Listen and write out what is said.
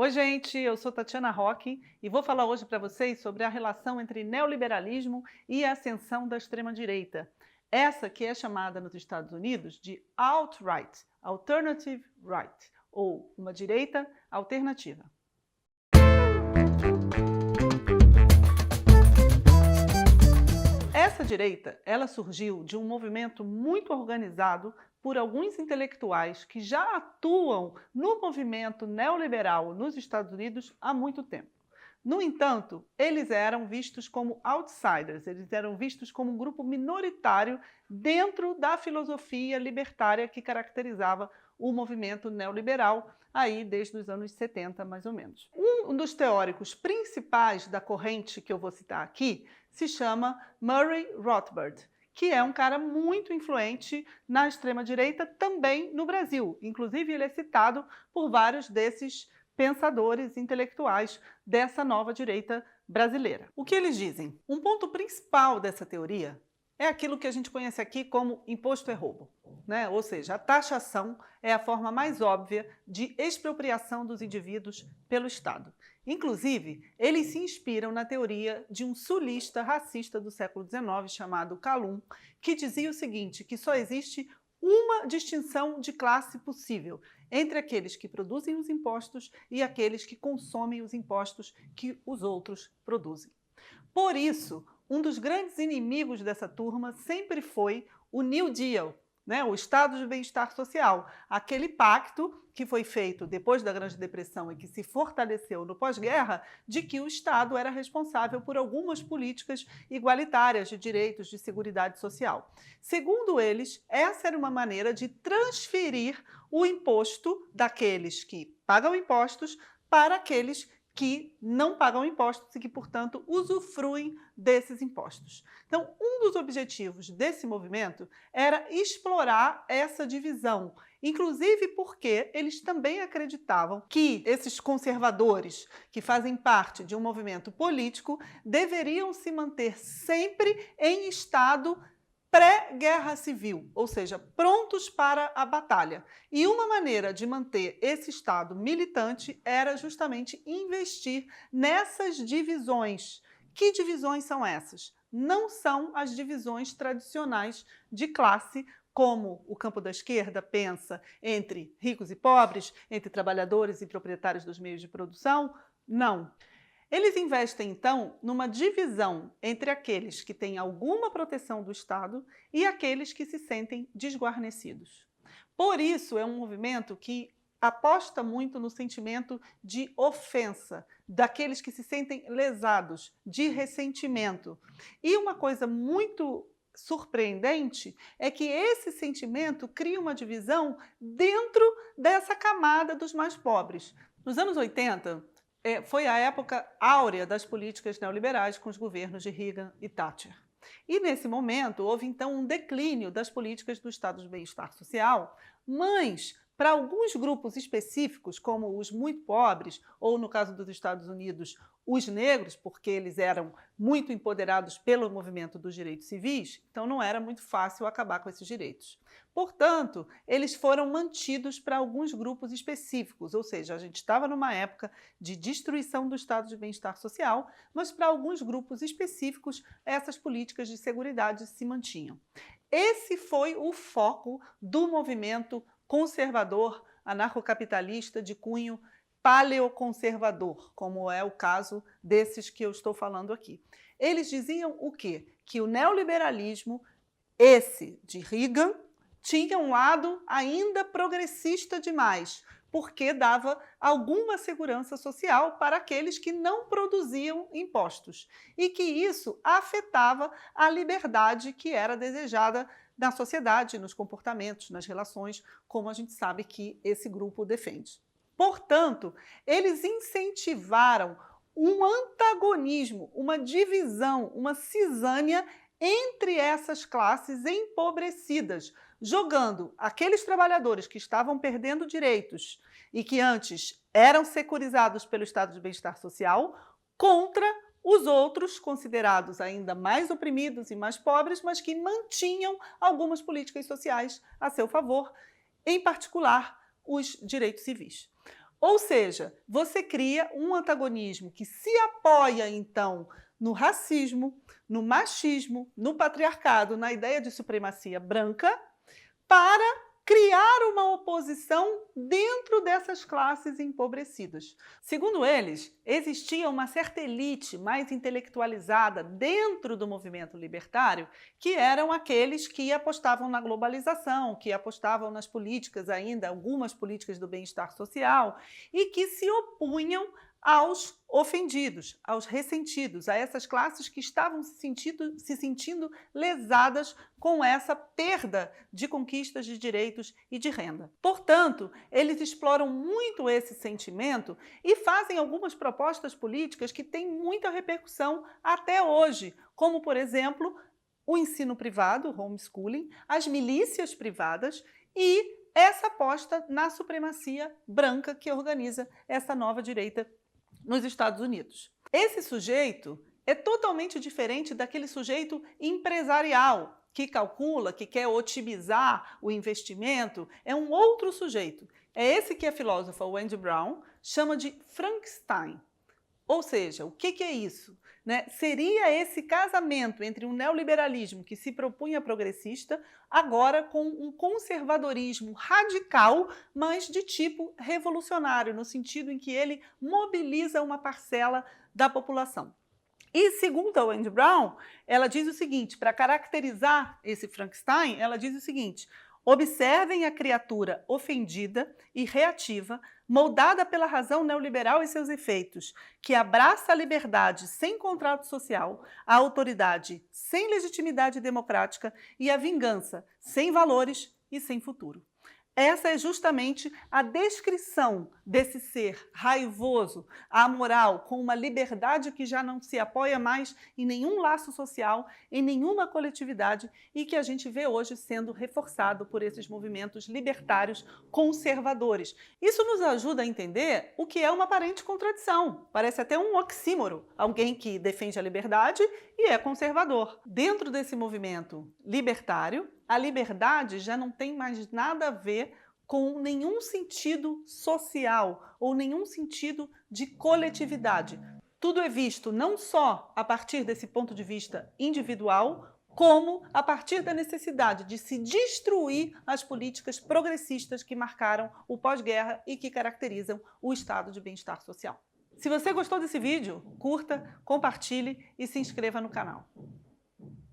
Oi, gente, eu sou Tatiana Roque e vou falar hoje para vocês sobre a relação entre neoliberalismo e a ascensão da extrema-direita. Essa que é chamada nos Estados Unidos de alt-right, alternative right, ou uma direita alternativa. Essa direita, ela surgiu de um movimento muito organizado por alguns intelectuais que já atuam no movimento neoliberal nos Estados Unidos há muito tempo. No entanto, eles eram vistos como outsiders, eles eram vistos como um grupo minoritário dentro da filosofia libertária que caracterizava o movimento neoliberal aí desde os anos 70, mais ou menos. Um dos teóricos principais da corrente que eu vou citar aqui se chama Murray Rothbard, que é um cara muito influente na extrema-direita também no Brasil. Inclusive, ele é citado por vários desses pensadores intelectuais dessa nova direita brasileira. O que eles dizem? Um ponto principal dessa teoria é aquilo que a gente conhece aqui como imposto é roubo, né? Ou seja, a taxação é a forma mais óbvia de expropriação dos indivíduos pelo Estado. Inclusive, eles se inspiram na teoria de um sulista racista do século XIX chamado Calum, que dizia o seguinte, que só existe uma distinção de classe possível entre aqueles que produzem os impostos e aqueles que consomem os impostos que os outros produzem. Por isso, um dos grandes inimigos dessa turma sempre foi o New Deal, né? O Estado de Bem-Estar Social, aquele pacto que foi feito depois da Grande Depressão e que se fortaleceu no pós-guerra, de que o Estado era responsável por algumas políticas igualitárias de direitos de seguridade social. Segundo eles, essa era uma maneira de transferir o imposto daqueles que pagam impostos para aqueles que não pagam impostos e que, portanto, usufruem desses impostos. Então, um dos objetivos desse movimento era explorar essa divisão, inclusive porque eles também acreditavam que esses conservadores, que fazem parte de um movimento político, deveriam se manter sempre em estado pré-guerra civil, ou seja, prontos para a batalha. E uma maneira de manter esse Estado militante era justamente investir nessas divisões. Que divisões são essas? Não são as divisões tradicionais de classe, como o campo da esquerda pensa entre ricos e pobres, entre trabalhadores e proprietários dos meios de produção. Não. Eles investem, então, numa divisão entre aqueles que têm alguma proteção do Estado e aqueles que se sentem desguarnecidos. Por isso, é um movimento que aposta muito no sentimento de ofensa, daqueles que se sentem lesados, de ressentimento. E uma coisa muito surpreendente é que esse sentimento cria uma divisão dentro dessa camada dos mais pobres. Nos anos 80, foi a época áurea das políticas neoliberais com os governos de Reagan e Thatcher. E, nesse momento, houve, então, um declínio das políticas do Estado de Bem-Estar Social, mas, para alguns grupos específicos, como os muito pobres, ou, no caso dos Estados Unidos, os negros, porque eles eram muito empoderados pelo movimento dos direitos civis, então não era muito fácil acabar com esses direitos. Portanto, eles foram mantidos para alguns grupos específicos, ou seja, a gente estava numa época de destruição do Estado de Bem-Estar Social, mas para alguns grupos específicos essas políticas de seguridade se mantinham. Esse foi o foco do movimento conservador anarcocapitalista de cunho paleoconservador, como é o caso desses que eu estou falando aqui. Eles diziam o quê? Que o neoliberalismo, esse de Reagan, tinha um lado ainda progressista demais, porque dava alguma segurança social para aqueles que não produziam impostos e que isso afetava a liberdade que era desejada na sociedade, nos comportamentos, nas relações, como a gente sabe que esse grupo defende. Portanto, eles incentivaram um antagonismo, uma divisão, uma cisânia entre essas classes empobrecidas, jogando aqueles trabalhadores que estavam perdendo direitos e que antes eram securizados pelo Estado de Bem-Estar Social contra os outros considerados ainda mais oprimidos e mais pobres, mas que mantinham algumas políticas sociais a seu favor, em particular os direitos civis. Ou seja, você cria um antagonismo que se apoia, então, no racismo, no machismo, no patriarcado, na ideia de supremacia branca, para criar uma oposição dentro dessas classes empobrecidas. Segundo eles, existia uma certa elite mais intelectualizada dentro do movimento libertário, que eram aqueles que apostavam na globalização, que apostavam nas políticas ainda, algumas políticas do bem-estar social, e que se opunham aos ofendidos, aos ressentidos, a essas classes que estavam se sentindo lesadas com essa perda de conquistas de direitos e de renda. Portanto, eles exploram muito esse sentimento e fazem algumas propostas políticas que têm muita repercussão até hoje, como, por exemplo, o ensino privado, o homeschooling, as milícias privadas e essa aposta na supremacia branca que organiza essa nova direita nos Estados Unidos. Esse sujeito é totalmente diferente daquele sujeito empresarial que calcula, que quer otimizar o investimento. É um outro sujeito. É esse que a filósofa Wendy Brown chama de Frankenstein. Ou seja, o que é isso? Seria esse casamento entre um neoliberalismo que se propunha progressista, agora com um conservadorismo radical, mas de tipo revolucionário, no sentido em que ele mobiliza uma parcela da população. E segundo a Wendy Brown, ela diz o seguinte, para caracterizar esse Frankenstein, ela diz o seguinte: observem a criatura ofendida e reativa, moldada pela razão neoliberal e seus efeitos, que abraça a liberdade sem contrato social, a autoridade sem legitimidade democrática e a vingança sem valores e sem futuro. Essa é justamente a descrição desse ser raivoso, amoral, com uma liberdade que já não se apoia mais em nenhum laço social, em nenhuma coletividade e que a gente vê hoje sendo reforçado por esses movimentos libertários conservadores. Isso nos ajuda a entender o que é uma aparente contradição. Parece até um oxímoro, alguém que defende a liberdade e é conservador. Dentro desse movimento libertário, a liberdade já não tem mais nada a ver com nenhum sentido social ou nenhum sentido de coletividade. Tudo é visto não só a partir desse ponto de vista individual, como a partir da necessidade de se destruir as políticas progressistas que marcaram o pós-guerra e que caracterizam o estado de bem-estar social. Se você gostou desse vídeo, curta, compartilhe e se inscreva no canal.